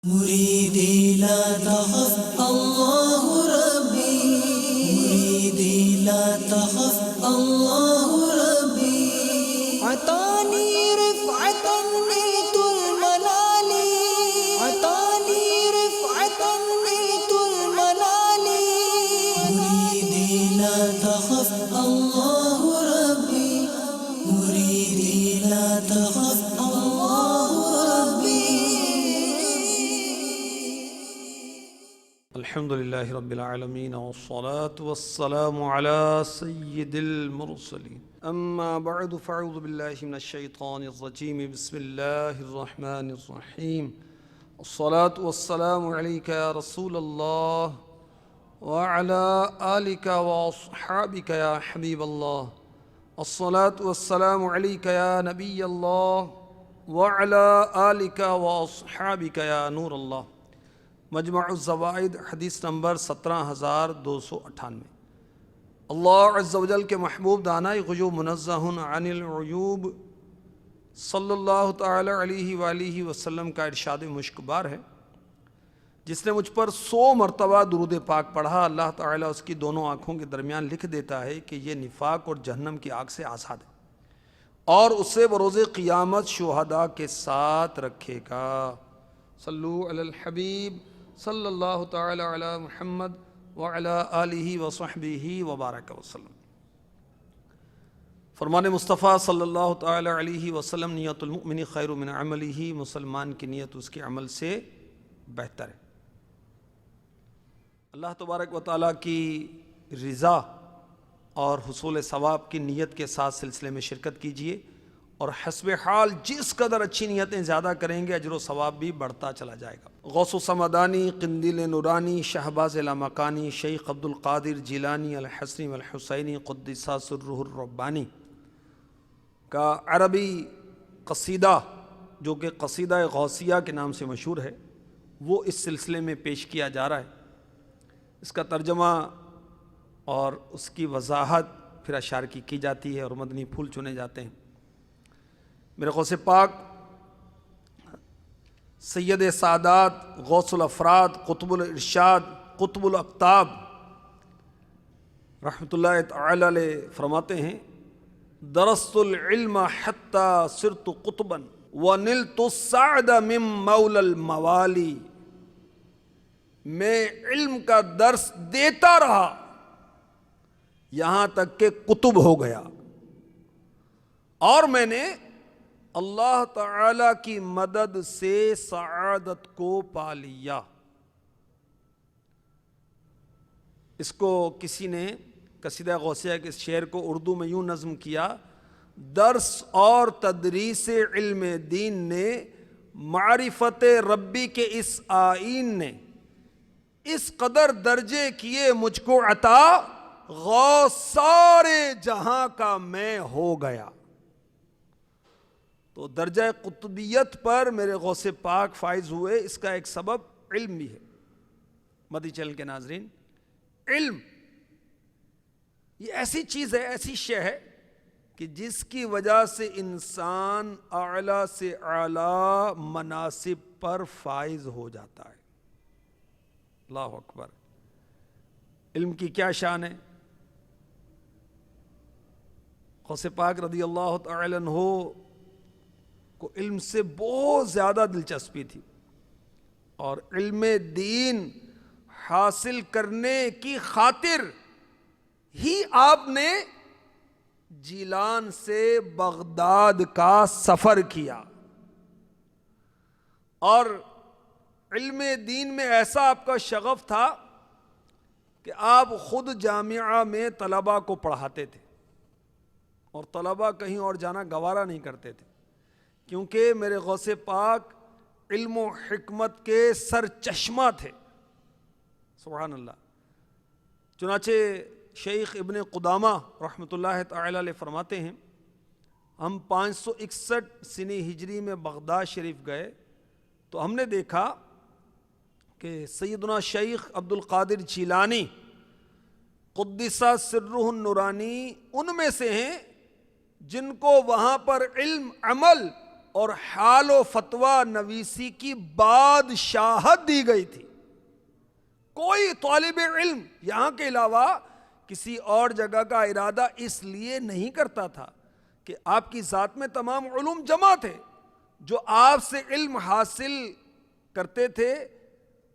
مريدي لا تخف الله ربي، مريدي لا تخف الله ربي. عطاني رفعة نيت المنال، عطاني رفعة نيت المنال. مريدي لا تخف الله ربي، مريدي لا تخف الله ربي. الحمد لله رب العالمين والصلاة والسلام على سيد المرسلين أما بعد فأعوذ بالله من الشيطان الرجيم بسم الله الرحمن الرحيم الصلاة والسلام عليك يا رسول الله وعلى آلك وأصحابك يا حبيب الله الصلاة والسلام عليك يا نبي الله وعلى آلك وأصحابك يا نور الله. مجمع الزوائد حدیث نمبر 17298. اللہ عز و جل کے محبوب دانائی غیوب منزہ عن العیوب صلی اللہ تعالی علیہ وآلہ وسلم کا ارشاد مشک بار ہے، جس نے مجھ پر 100 مرتبہ درود پاک پڑھا، اللہ تعالیٰ اس کی دونوں آنکھوں کے درمیان لکھ دیتا ہے کہ یہ نفاق اور جہنم کی آگ سے آزاد ہے، اور اسے بروز قیامت شہداء کے ساتھ رکھے گا. صلو علی الحبیب صلی اللہ تعالی علی محمد وعلی آلہ وصحبہ وبارک وسلم. فرمان مصطفیٰ صلی اللہ تعالی علیہ وسلم، نیت المؤمن خیر من عملہ، مسلمان کی نیت اس کے عمل سے بہتر ہے. اللہ تبارک و تعالیٰ کی رضا اور حصول ثواب کی نیت کے ساتھ سلسلے میں شرکت کیجیے، اور حسب حال جس قدر اچھی نیتیں زیادہ کریں گے اجر و ثواب بھی بڑھتا چلا جائے گا. غوث السمدانی، قندیل نورانی، شہباز لامکانی، شیخ عبد القادر جیلانی الحسنی والحسینی قدس سرہ الربانی کا عربی قصیدہ، جو کہ قصیدہ غوثیہ کے نام سے مشہور ہے، وہ اس سلسلے میں پیش کیا جا رہا ہے. اس کا ترجمہ اور اس کی وضاحت پھر اشعار کی جاتی ہے اور مدنی پھول چنے جاتے ہیں. میرے غوث پاک سید سادات، غوث الافراد، قطب الارشاد، قطب الاقطاب رحمۃ اللہ تعالی علیہ فرماتے ہیں: درست العلم حتی صرت قطبا ونلت السعد من مولا الموالی. میں علم کا درس دیتا رہا یہاں تک کہ قطب ہو گیا، اور میں نے اللہ تعالی کی مدد سے سعادت کو پا لیا. اس کو کسی نے قصیدہ غوثیہ کے شعر کو اردو میں یوں نظم کیا: درس اور تدریس علم دین نے، معرفت ربی کے اس آئین نے، اس قدر درجے کیے مجھ کو عطا، غوث سارے جہاں کا میں ہو گیا. تو درجہ قطبیت پر میرے غوث پاک فائز ہوئے، اس کا ایک سبب علم بھی ہے. مدی چینل کے ناظرین، علم یہ ایسی چیز ہے، ایسی شے ہے کہ جس کی وجہ سے انسان اعلیٰ سے اعلیٰ مناصب پر فائز ہو جاتا ہے. اللہ اکبر. علم کی کیا شان ہے. غوث پاک رضی اللہ تعالی عنہ کو علم سے بہت زیادہ دلچسپی تھی، اور علم دین حاصل کرنے کی خاطر ہی آپ نے جیلان سے بغداد کا سفر کیا، اور علم دین میں ایسا آپ کا شغف تھا کہ آپ خود جامعہ میں طلباء کو پڑھاتے تھے، اور طلباء کہیں اور جانا گوارا نہیں کرتے تھے، کیونکہ میرے غوث پاک علم و حکمت کے سر چشمہ تھے. سبحان اللہ. چنانچہ شیخ ابن قدامہ رحمۃ اللہ تعالی علیہ فرماتے ہیں: ہم 561 سنی ہجری میں بغداد شریف گئے تو ہم نے دیکھا کہ سیدنا شیخ عبد القادر جیلانی قدس سرہ النورانی ان میں سے ہیں جن کو وہاں پر علم، عمل اور حال و فتویٰ نویسی کی بادشاہت دی گئی تھی۔ کوئی طالب علم یہاں کے علاوہ کسی اور جگہ کا ارادہ اس لیے نہیں کرتا تھا کہ آپ کی ذات میں تمام علوم جمع تھے۔ جو آپ سے علم حاصل کرتے تھے،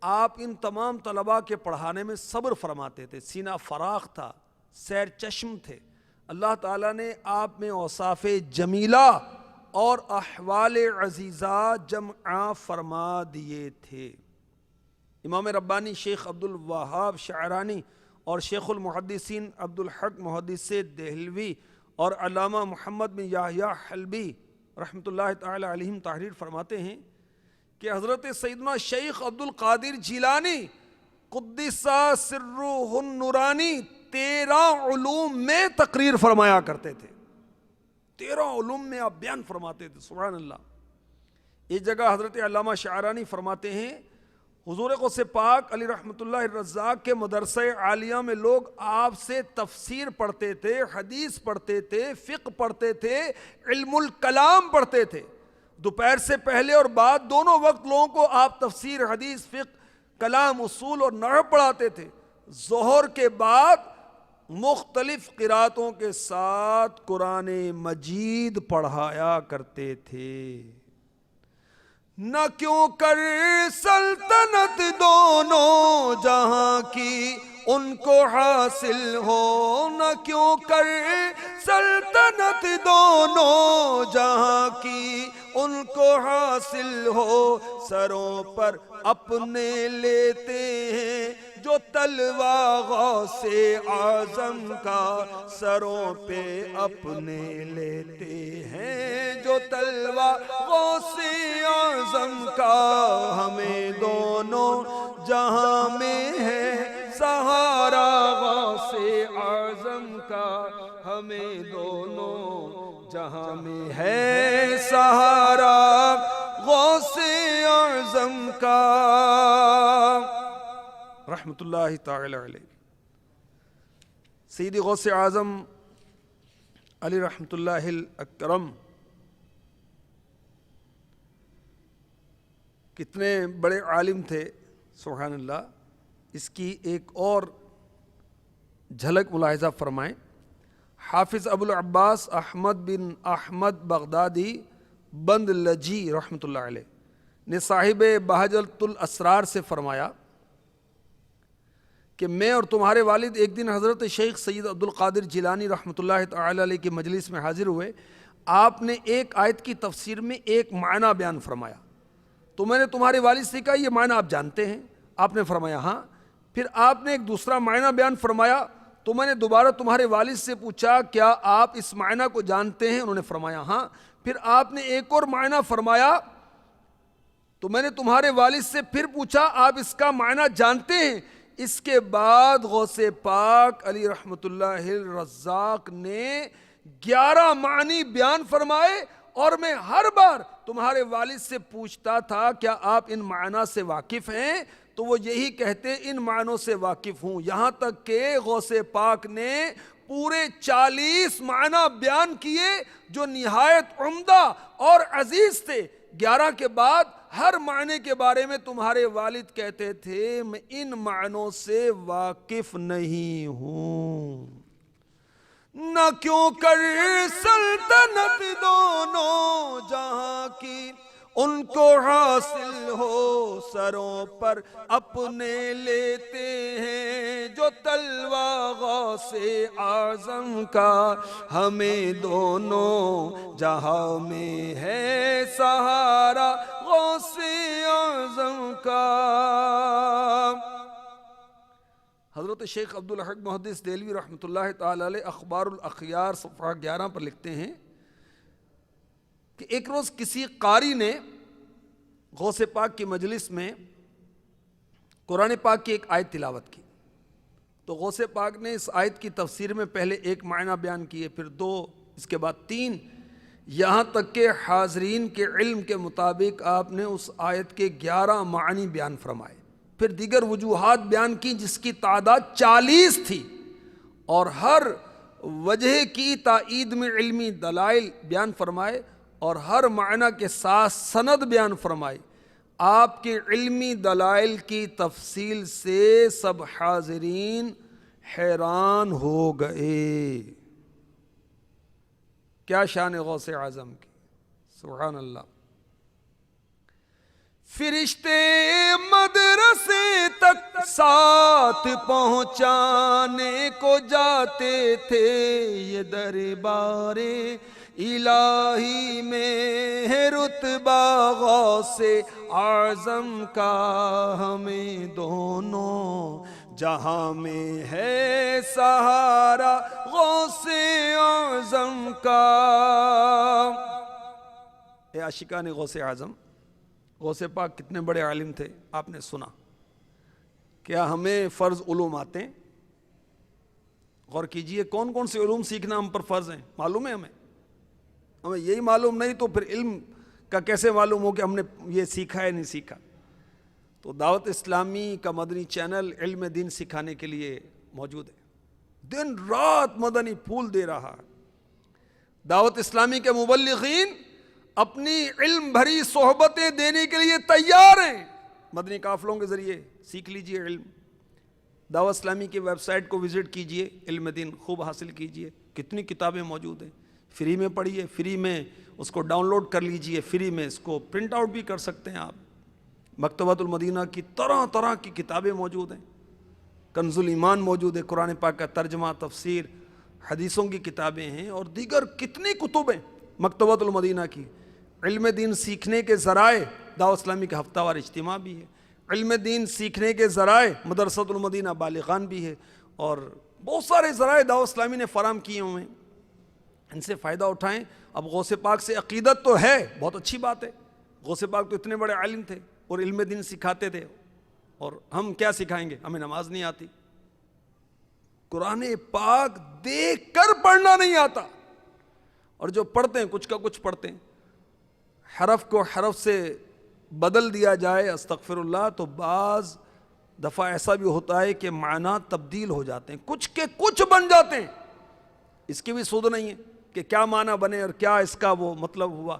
آپ ان تمام طلباء کے پڑھانے میں صبر فرماتے تھے، سینہ فراخ تھا، سیر چشم تھے۔ اللہ تعالیٰ نے آپ میں اوصاف جمیلہ اور احوال عزیزہ جمع فرما دیے تھے۔ امام ربانی شیخ عبد الوہاب شعرانی اور شیخ المحدثین عبد الحق محدث دہلوی اور علامہ محمد بن یحییٰ حلبی رحمۃ اللہ تعالی علیہم تحریر فرماتے ہیں کہ حضرت سیدنا شیخ عبد القادر جیلانی قدس سرہ النورانی 13 علوم میں تقریر فرمایا کرتے تھے۔ 13 علوم میں آپ بیان فرماتے تھے، سبحان اللہ۔ ایک جگہ حضرت علامہ شعرانی فرماتے ہیں حضور غوث پاک علی رحمۃ اللہ الرزاق کے مدرسہ عالیہ میں لوگ آپ سے تفسیر پڑھتے تھے، حدیث پڑھتے تھے، فقہ پڑھتے تھے، علم الکلام پڑھتے تھے۔ دوپہر سے پہلے اور بعد دونوں وقت لوگوں کو آپ تفسیر، حدیث، فقہ، کلام، اصول اور نحو پڑھاتے تھے۔ ظہر کے بعد مختلف قراتوں کے ساتھ قرآن مجید پڑھایا کرتے تھے۔ نہ کیوں کر سلطنت دونوں جہاں کی ان کو حاصل ہو، نہ کیوں کر سلطنت دونوں جہاں کی ان کو حاصل ہو، سروں پر اپنے لیتے ہیں جو تلوہ غوث اعظم کا، سروں پہ اپنے لیتے ہیں جو تلوہ غوث اعظم کا، ہمیں دونوں جہاں میں ہے سہارا غوث اعظم کا، ہمیں دونوں جہاں میں ہے سہارا غوث اعظم کا، رحمت اللہ تعالی علیہ۔ سیدی غوث اعظم علی رحمت اللہ الاکرم کتنے بڑے عالم تھے، سبحان اللہ۔ اس کی ایک اور جھلک ملاحظہ فرمائیں۔ حافظ ابو العباس احمد بن احمد بغدادی بند لجی رحمت اللہ علیہ نے صاحب بہجت الاسرار سے فرمایا کہ میں اور تمہارے والد ایک دن حضرت شیخ سید عبد القادر جیلانی رحمۃ اللہ تعالی علیہ کی مجلس میں حاضر ہوئے۔ آپ نے ایک آیت کی تفسیر میں ایک معنی بیان فرمایا، تو میں نے تمہارے والد سے کہا یہ معنی آپ جانتے ہیں؟ آپ نے فرمایا ہاں۔ پھر آپ نے ایک دوسرا معنی بیان فرمایا، تو میں نے دوبارہ تمہارے والد سے پوچھا کیا آپ اس معنی کو جانتے ہیں؟ انہوں نے فرمایا ہاں۔ پھر آپ نے ایک اور معنی فرمایا، تو میں نے تمہارے والد سے پھر پوچھا آپ اس کا معنی جانتے ہیں؟ اس کے بعد غوث پاک علی رحمت اللہ الرزاق نے 11 معنی بیان فرمائے، اور میں ہر بار تمہارے والد سے پوچھتا تھا کیا آپ ان معنی سے واقف ہیں؟ تو وہ یہی کہتے ان معنوں سے واقف ہوں، یہاں تک کہ غوث پاک نے پورے 40 معنی بیان کیے جو نہایت عمدہ اور عزیز تھے۔ 11 کے بعد ہر معنی کے بارے میں تمہارے والد کہتے تھے میں ان معنوں سے واقف نہیں ہوں۔ نہ کیوں کر سلطنت دونوں جہاں کی ان کو حاصل ہو، سروں پر اپنے لیتے ہیں جو تلوہ غوث اعظم کا، ہمیں دونوں جہاں میں ہے سہارا غوث اعظم کا۔ حضرت شیخ عبد الحق محدث دہلوی رحمۃ اللہ تعالی علیہ اخبار الاخیار صفحہ 11 پر لکھتے ہیں کہ ایک روز کسی قاری نے غوث پاک کی مجلس میں قرآن پاک کی ایک آیت تلاوت کی، تو غوث پاک نے اس آیت کی تفسیر میں پہلے ایک معنی بیان کیے، پھر 2، اس کے بعد 3، یہاں تک کہ حاضرین کے علم کے مطابق آپ نے اس آیت کے 11 معنی بیان فرمائے، پھر دیگر وجوہات بیان کی جس کی تعداد 40 تھی، اور ہر وجہ کی تائید میں علمی دلائل بیان فرمائے، اور ہر معنی کے ساتھ سند بیان فرمائی. آپ کے علمی دلائل کی تفصیل سے سب حاضرین حیران ہو گئے. کیا شان غوث اعظم کی، سبحان اللہ. فرشتے مدرسے تک ساتھ پہنچانے کو جاتے تھے، یہ دربار الہی میں ہے رتبہ غوث اعظم کا، ہمیں دونوں جہاں میں ہے سہارا غوث اعظم کا. اے عاشقان غوث اعظم، غوث پاک کتنے بڑے عالم تھے آپ نے سنا. کیا ہمیں فرض علوم آتے ہیں؟ غور کیجئے کون کون سے علوم سیکھنا ہم پر فرض ہیں. معلوم ہے ہمیں یہی معلوم نہیں تو پھر علم کا کیسے معلوم ہو کہ ہم نے یہ سیکھا ہے نہیں سیکھا. تو دعوت اسلامی کا مدنی چینل علم دین سکھانے کے لیے موجود ہے. دن رات مدنی پھول دے رہا ہے. دعوت اسلامی کے مبلغین اپنی علم بھری صحبتیں دینے کے لیے تیار ہیں. مدنی قافلوں کے ذریعے سیکھ لیجئے علم. دعوت اسلامی کی ویب سائٹ کو وزٹ کیجئے، علم دین خوب حاصل کیجئے. کتنی کتابیں موجود ہیں، فری میں پڑھیے، فری میں اس کو ڈاؤن لوڈ کر لیجئے، فری میں اس کو پرنٹ آؤٹ بھی کر سکتے ہیں آپ. مکتبۃ المدینہ کی طرح طرح کی کتابیں موجود ہیں. کنز الایمان موجود ہے، قرآن پاک کا ترجمہ، تفسیر، حدیثوں کی کتابیں ہیں، اور دیگر کتنی کتب ہیں مکتبۃ المدینہ کی. علم دین سیکھنے کے ذرائع دعوت اسلامی کا ہفتہ وار اجتماع بھی ہے. علم دین سیکھنے کے ذرائع مدرسۃ المدینہ بالغان بھی ہے، اور بہت سارے ذرائع دعوت اسلامی نے فراہم کیے ہوئے ہیں. ان سے فائدہ اٹھائیں. اب غوث پاک سے عقیدت تو ہے، بہت اچھی بات ہے. غوث پاک تو اتنے بڑے عالم تھے اور علم دین سکھاتے تھے، اور ہم کیا سکھائیں گے؟ ہمیں نماز نہیں آتی، قرآن پاک دیکھ کر پڑھنا نہیں آتا، اور جو پڑھتے ہیں کچھ کا کچھ پڑھتے ہیں. حرف کو حرف سے بدل دیا جائے استغفر اللہ تو بعض دفعہ ایسا بھی ہوتا ہے کہ معنی تبدیل ہو جاتے ہیں، کچھ کے کچھ بن جاتے ہیں. اس کی بھی سود نہیں ہے کہ کیا معنی بنے اور کیا اس کا وہ مطلب ہوا.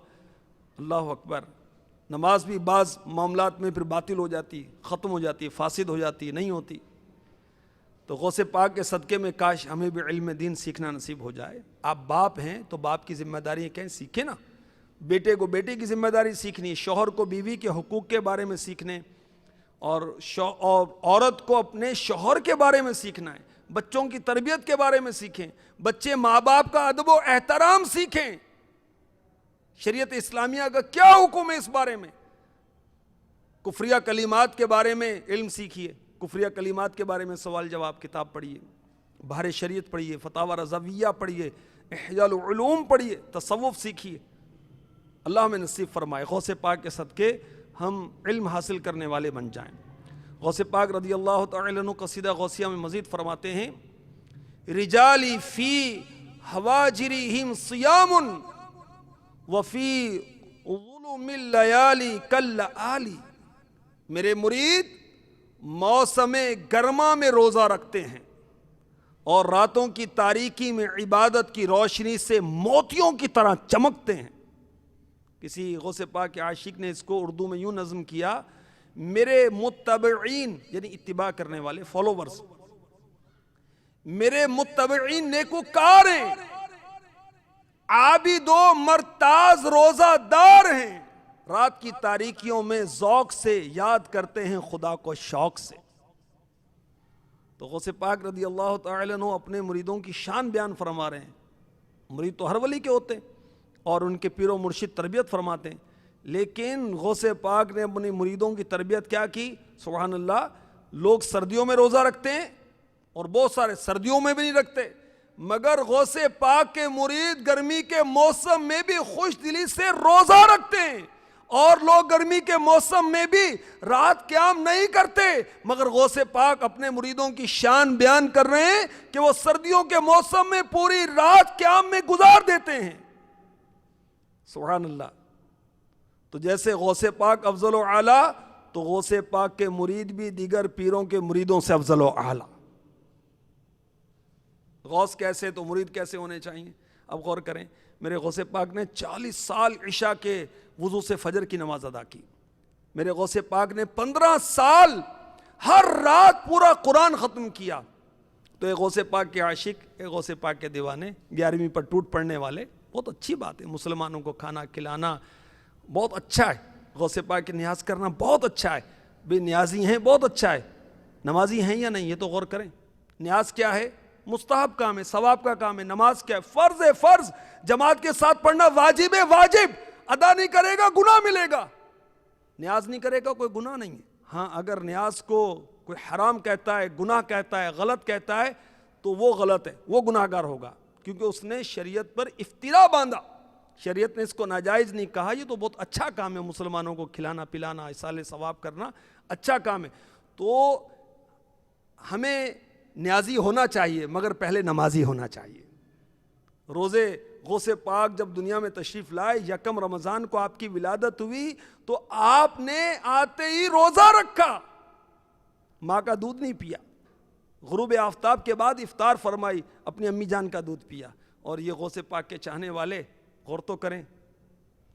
اللہ اکبر. نماز بھی بعض معاملات میں پھر باطل ہو جاتی، ختم ہو جاتی، فاسد ہو جاتی، نہیں ہوتی. تو غوث پاک کے صدقے میں کاش ہمیں بھی علم دین سیکھنا نصیب ہو جائے. آپ باپ ہیں تو باپ کی ذمہ داری ہے کہیں سیکھیں نا. بیٹے کو بیٹے کی ذمہ داری سیکھنی، شوہر کو بیوی کے حقوق کے بارے میں سیکھنے، اور عورت کو اپنے شوہر کے بارے میں سیکھنا ہے. بچوں کی تربیت کے بارے میں سیکھیں، بچے ماں باپ کا ادب و احترام سیکھیں. شریعت اسلامیہ کا کیا حکم ہے اس بارے میں. کفریہ کلمات کے بارے میں علم سیکھیے. کفریہ کلمات کے بارے میں سوال جواب کتاب پڑھیے، بحر شریعت پڑھیے، فتاوی رضویہ پڑھیے، احیاء العلوم پڑھیے، تصوف سیکھیے. اللہ ہمیں نصیب فرمائے غوث پاک کے صدقے ہم علم حاصل کرنے والے بن جائیں. غوث پاک رضی اللہ تعالی عنہ قصیدہ غوثیہ میں مزید فرماتے ہیں، رجالی فی حواجرہم صیام وفی ظلم اللیالی کاللآلی. میرے مرید موسم گرما میں روزہ رکھتے ہیں اور راتوں کی تاریکی میں عبادت کی روشنی سے موتیوں کی طرح چمکتے ہیں. کسی غوث پاک کے عاشق نے اس کو اردو میں یوں نظم کیا، میرے متبعین یعنی اتباع کرنے والے، فالوورز، میرے متبعین نیکوکار ہیں، عابد و مرتاز روزہ دار ہیں، رات کی تاریکیوں میں ذوق سے یاد کرتے ہیں خدا کو شوق سے. تو غوث پاک رضی اللہ تعالی عنہ اپنے مریدوں کی شان بیان فرما رہے ہیں. مرید تو ہر ولی کے ہوتے ہیں اور ان کے پیر و مرشد تربیت فرماتے ہیں، لیکن غوث پاک نے اپنی مریدوں کی تربیت کیا کی؟ سبحان اللہ. لوگ سردیوں میں روزہ رکھتے ہیں اور بہت سارے سردیوں میں بھی نہیں رکھتے، مگر غوث پاک کے مرید گرمی کے موسم میں بھی خوش دلی سے روزہ رکھتے ہیں. اور لوگ گرمی کے موسم میں بھی رات قیام نہیں کرتے، مگر غوث پاک اپنے مریدوں کی شان بیان کر رہے ہیں کہ وہ سردیوں کے موسم میں پوری رات قیام میں گزار دیتے ہیں. سبحان اللہ. تو جیسے غوث پاک افضل و اعلیٰ، تو غوث پاک کے مرید بھی دیگر پیروں کے مریدوں سے افضل و اعلیٰ. غوث کیسے تو مرید کیسے ہونے چاہیے؟ اب غور کریں. میرے غوث پاک نے 40 سال عشاء کے وضو سے فجر کی نماز ادا کی. میرے غوث پاک نے 15 سال ہر رات پورا قرآن ختم کیا. تو ایک غوث پاک کے عاشق، ایک غوث پاک کے دیوانے، 11ویں پر ٹوٹ پڑنے والے، بہت اچھی بات ہے. مسلمانوں کو کھانا کھلانا بہت اچھا ہے، غوث پاک کے نیاز کرنا بہت اچھا ہے. بے نیازی ہیں بہت اچھا ہے. نمازی ہیں یا نہیں یہ تو غور کریں. نیاز کیا ہے؟ مستحب کام ہے، ثواب کا کام ہے. نماز کیا ہے؟ فرض ہے. فرض جماعت کے ساتھ پڑھنا واجب ہے. واجب ادا نہیں کرے گا گناہ ملے گا. نیاز نہیں کرے گا کوئی گناہ نہیں ہے. ہاں اگر نیاز کو کوئی حرام کہتا ہے، گناہ کہتا ہے، غلط کہتا ہے تو وہ غلط ہے، وہ گناہ گار ہوگا، کیونکہ اس نے شریعت پر افترا باندھا. شریعت نے اس کو ناجائز نہیں کہا. یہ تو بہت اچھا کام ہے، مسلمانوں کو کھلانا پلانا، ایصال ثواب کرنا اچھا کام ہے. تو ہمیں نیازی ہونا چاہیے مگر پہلے نمازی ہونا چاہیے. روزے غوث پاک جب دنیا میں تشریف لائے، 1 رمضان کو آپ کی ولادت ہوئی تو آپ نے آتے ہی روزہ رکھا، ماں کا دودھ نہیں پیا. غروب آفتاب کے بعد افطار فرمائی، اپنی امی جان کا دودھ پیا. اور یہ غوث پاک کے چاہنے والے غور تو کریں،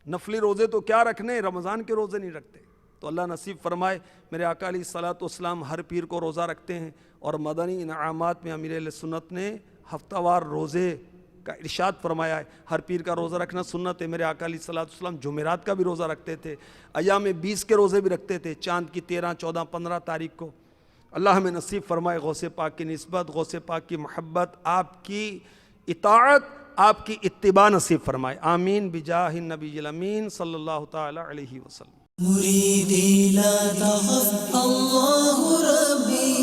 نفلی روزے تو کیا رکھنے، رمضان کے روزے نہیں رکھتے. تو اللہ نصیب فرمائے. میرے آقا علیہ الصلوۃ والسلام ہر پیر کو روزہ رکھتے ہیں، اور مدنی انعامات میں امیر اہل سنت نے ہفتہ وار روزے کا ارشاد فرمایا ہے. ہر پیر کا روزہ رکھنا سنت ہے. میرے آقا علیہ الصلوۃ والسلام جمعرات کا بھی روزہ رکھتے تھے، ایام 20 کے روزے بھی رکھتے تھے، چاند کی 13، 14، 15 تاریخ کو. اللہ ہمیں نصیب فرمائے غوث پاک کی نسبت، غوث پاک کی محبت، آپ کی اطاعت، آپ کی اتباع نصیب فرمائے. آمین بجاہ النبی الامین صلی اللہ تعالی علیہ وسلم. مريدي لا تخف الله ربي،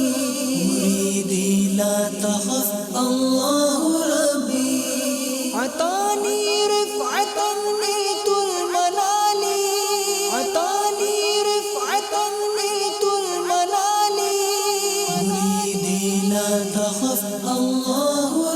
مريدي لا تخف الله ربي. عطاني رفعة نلت المنال، عطاني رفعة نلت المنال. مريدي لا تخف الله